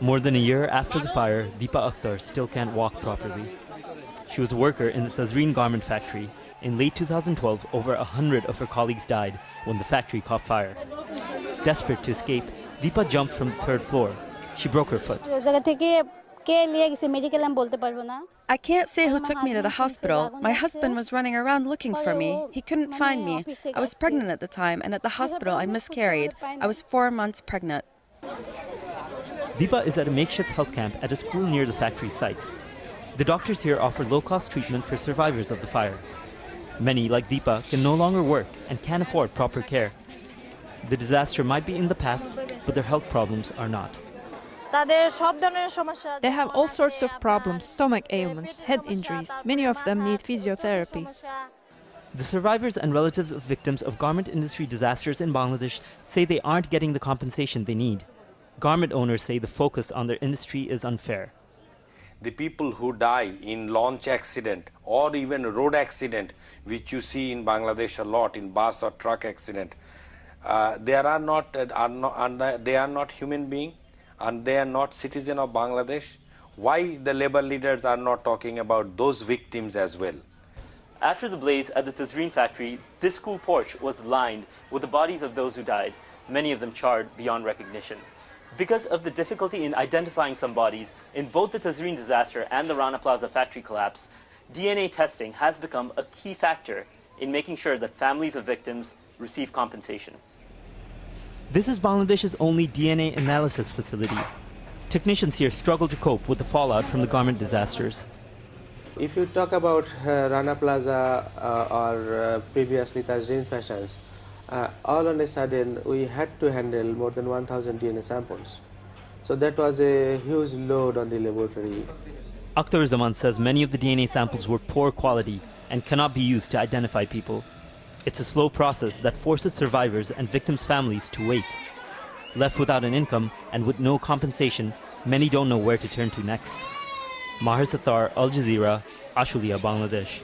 More than a year after the fire, Deepa Akhtar still can't walk properly. She was a worker in the Tazreen garment factory. In late 2012, over 100 of her colleagues died when the factory caught fire. Desperate to escape, Deepa jumped from the third floor. She broke her foot. I can't say who took me to the hospital. My husband was running around looking for me. He couldn't find me. I was pregnant at the time, and at the hospital I miscarried. I was 4 months pregnant. Deepa is at a makeshift health camp at a school near the factory site. The doctors here offer low-cost treatment for survivors of the fire. Many, like Deepa, can no longer work and can't afford proper care. The disaster might be in the past, but their health problems are not. They have all sorts of problems, stomach ailments, head injuries. Many of them need physiotherapy. The survivors and relatives of victims of garment industry disasters in Bangladesh say they aren't getting the compensation they need. Garment owners say the focus on their industry is unfair. The people who die in launch accident or even road accident, which you see in Bangladesh a lot, in bus or truck accident, they are not human beings, and they are not citizens of Bangladesh. Why the labor leaders are not talking about those victims as well? After the blaze at the Tazreen factory, this school porch was lined with the bodies of those who died, many of them charred beyond recognition. Because of the difficulty in identifying some bodies, in both the Tazreen disaster and the Rana Plaza factory collapse, DNA testing has become a key factor in making sure that families of victims receive compensation. This is Bangladesh's only DNA analysis facility. Technicians here struggle to cope with the fallout from the garment disasters. If you talk about Rana Plaza or previously Tazreen fashions, all on a sudden we had to handle more than 1,000 DNA samples. So that was a huge load on the laboratory. Akhtar Zaman says many of the DNA samples were poor quality and cannot be used to identify people. It's a slow process that forces survivors and victims' families to wait. Left without an income and with no compensation, many don't know where to turn to next. Maher Sattar, Al Jazeera, Ashulia, Bangladesh.